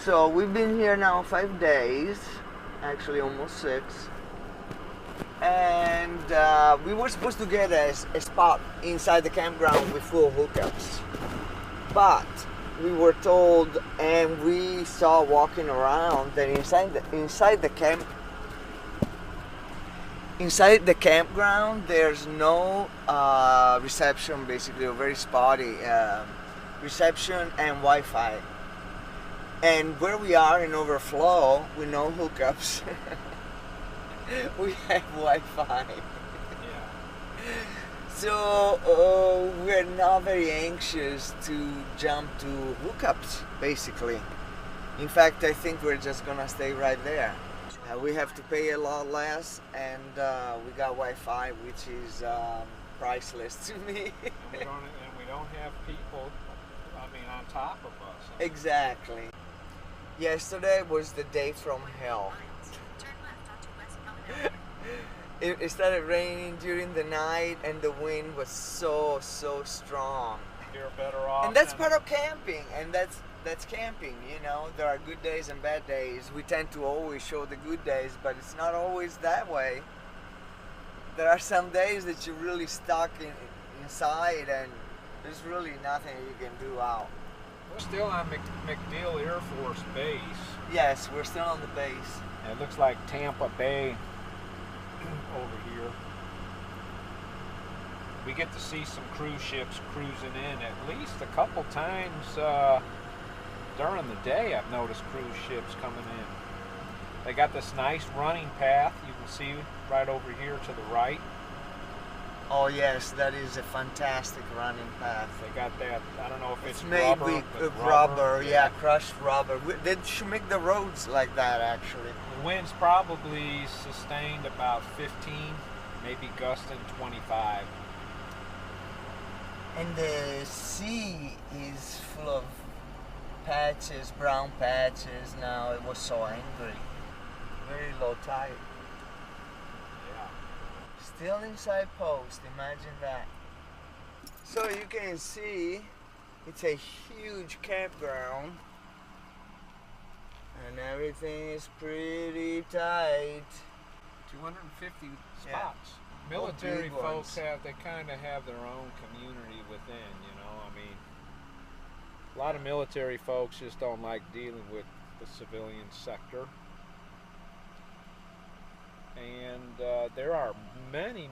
So we've been here now 5 days, actually almost 6. And we were supposed to get a spot inside the campground with full hookups. But we were told, and we saw walking around, that inside the campground there's no reception, basically, or very spotty reception and Wi-Fi. And where we are in Overflow, with no hookups, we have Wi-Fi. Yeah. So we're not very anxious to jump to hookups, basically. In fact, I think we're just gonna stay right there. We have to pay a lot less, and we got Wi-Fi, which is priceless to me. and we don't have people, on top of us. Exactly. Yesterday was the day from hell. It started raining during the night, and the wind was so strong. You're better off. And that's part of camping, and that's camping, you know. There are good days and bad days. We tend to always show the good days, but it's not always that way. There are some days that you're really stuck inside, and there's really nothing you can do out. We're still on MacDill Air Force Base. Yes, we're still on the base. And it looks like Tampa Bay over here. We get to see some cruise ships cruising in at least a couple times during the day. I've noticed cruise ships coming in. They got this nice running path you can see right over here to the right. Oh yes, that is a fantastic running path. They got that, I don't know if it's made rubber, with rubber, yeah, crushed rubber. They should make the roads like that, actually. The wind's probably sustained about 15, maybe gusting 25. And the sea is full of patches, brown patches now. It was so angry. Very low tide. Still inside post, imagine that. So you can see it's a huge campground and everything is pretty tight. 250 spots. Yeah. Military big folks ones. they kind of have their own community within, you know. A lot of military folks just don't like dealing with the civilian sector. And there are many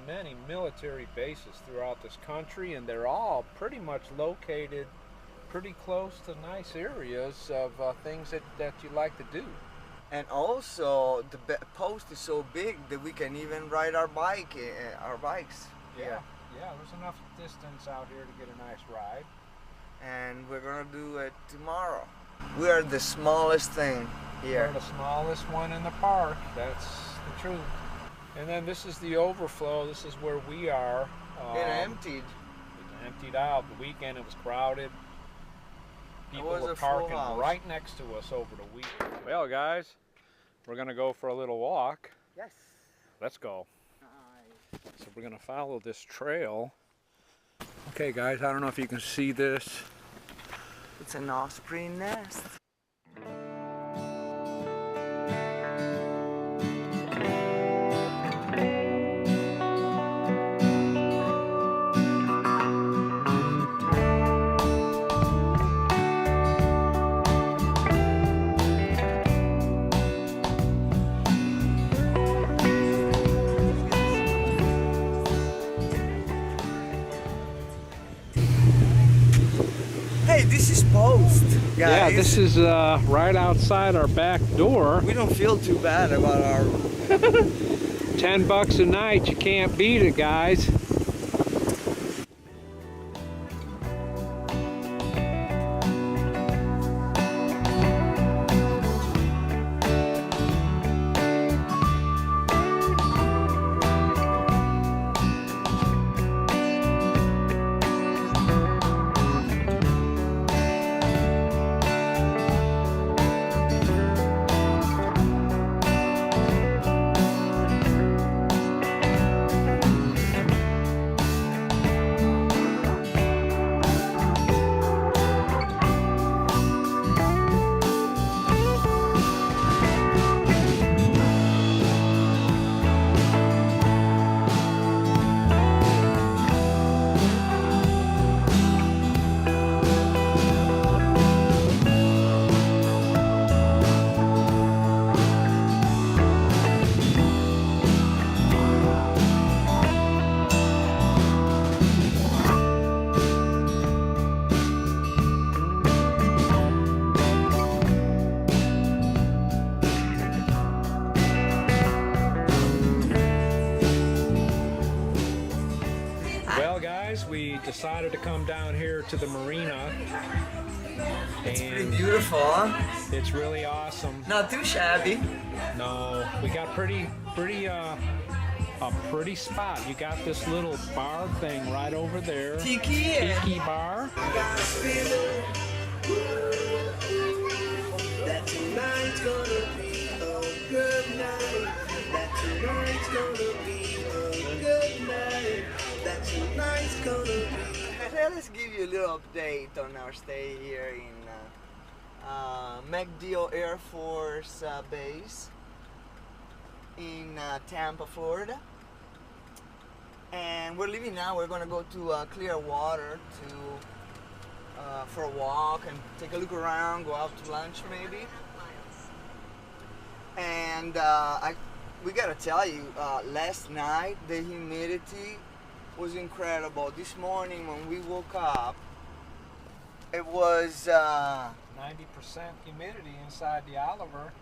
military bases throughout this country, and they're all pretty much located pretty close to nice areas of things that you like to do. And also the post is so big that we can even ride our bikes. Yeah, there's enough distance out here to get a nice ride. And we're gonna do it tomorrow. We are the smallest thing here. We're the smallest one in the park. That's the truth. And then this is the overflow. This is where we are. It emptied. It emptied out. The weekend it was crowded. People was were a full parking house. right next to us over the weekend. Well, guys, we're gonna go for a little walk. Yes. Let's go. So we're gonna follow this trail. Okay, guys, I don't know if you can see this. It's an osprey nest. Hey, this is post, guys. Yeah, this is right outside our back door. We don't feel too bad about our... $10 a night, you can't beat it, guys. Well, guys, we decided to come down here to the marina. It's pretty beautiful, huh? It's really awesome. Not too shabby. No, we got a pretty spot. You got this little bar thing right over there. Tiki bar. That tonight's gonna be a good night. That tonight's gonna be a good night. That tonight's gonna be. Let's give you a little update on our stay here in MacDill Air Force Base in Tampa, Florida. And we're leaving now. We're gonna go to Clearwater for a walk and take a look around, go out to lunch maybe. And we gotta tell you, last night the humidity was incredible. This morning when we woke up, it was 90% humidity inside the Oliver.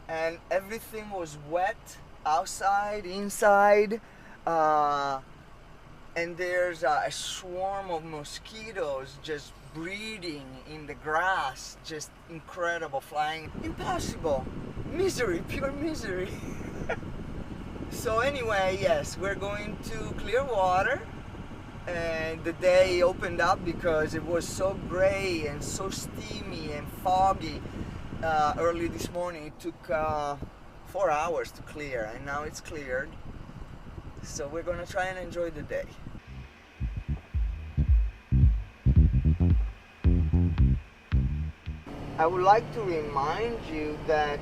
And everything was wet outside, inside, and there's a swarm of mosquitoes just breeding in the grass, just incredible, flying. Impossible. Misery, pure misery. So anyway, yes, we're going to Clearwater, and the day opened up because it was so gray and so steamy and foggy early this morning. It took 4 hours to clear, and now it's cleared. So we're gonna try and enjoy the day. I would like to remind you that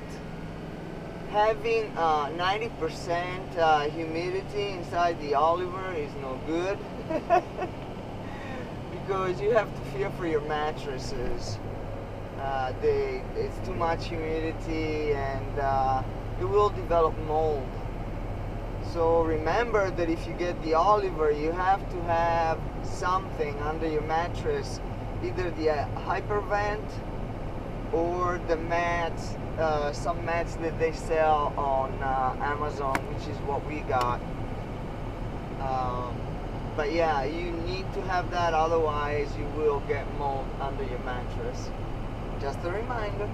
having 90% humidity inside the Oliver is no good because you have to fear for your mattresses. It's too much humidity and it will develop mold. So remember that if you get the Oliver, you have to have something under your mattress, either the hypervent or the mats, some mats that they sell on Amazon, which is what we got. But yeah, you need to have that, otherwise you will get mold under your mattress. Just a reminder.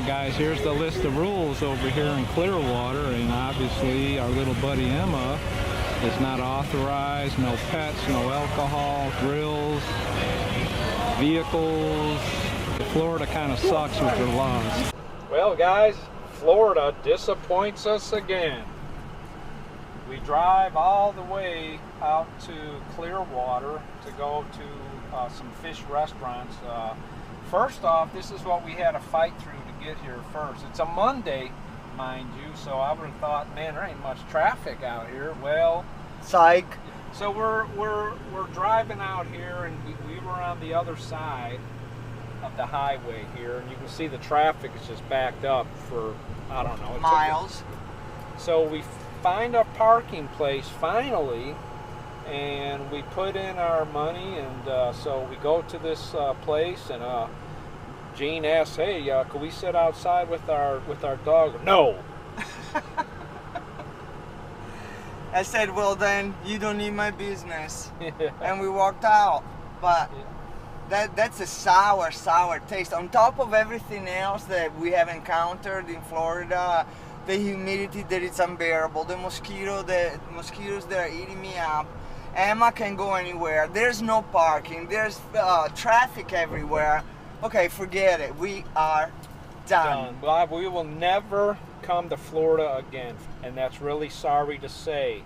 Guys, here's the list of rules over here in Clearwater, and obviously our little buddy Emma is not authorized. No pets, no alcohol, grills, vehicles. Florida kind of sucks with their laws. Well guys, Florida disappoints us again. We drive all the way out to Clearwater to go to some fish restaurants. First off, this is what we had to fight through to get here first. It's a Monday, mind you, so I would have thought, man, there ain't much traffic out here. Well, psych. So we're driving out here, and we were on the other side of the highway here, and you can see the traffic is just backed up for, I don't know, miles. So we find a parking place finally, and we put in our money, and so we go to this place, and Gene asks, "Hey, can we sit outside with our dog?" No. I said, "Well, then you don't need my business," and we walked out. But that's a sour taste. On top of everything else that we have encountered in Florida, the humidity that it's unbearable, the mosquitoes that are eating me up. Emma can go anywhere. There's no parking. There's traffic everywhere. Okay, forget it. We are done. Bob, we will never come to Florida again, and that's really sorry to say.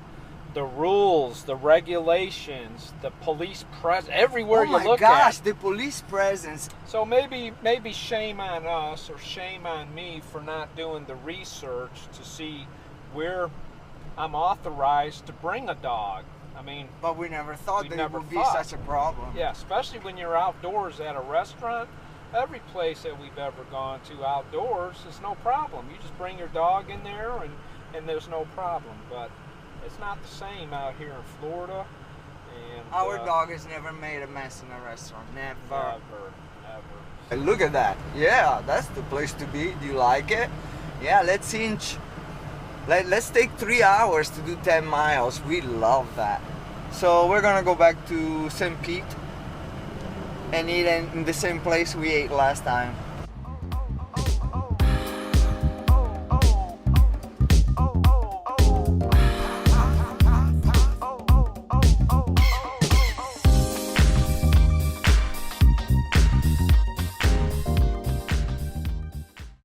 The rules, the regulations, the police presence, everywhere you look at. Oh my gosh, the police presence. So maybe shame on us or shame on me for not doing the research to see where I'm authorized to bring a dog. I mean, But we never thought We that never it would be thought. such a problem. yeah, especially when you're outdoors at a restaurant. Every place that we've ever gone to outdoors is no problem. You just bring your dog in there and there's no problem. But it's not the same out here in Florida. And Our dog has never made a mess in a restaurant. Never. Never. Look at that. Yeah, that's the place to be. Do you like it? Yeah, let's let's take 3 hours to do 10 miles. We love that. So we're gonna go back to St. Pete and eat in the same place we ate last time.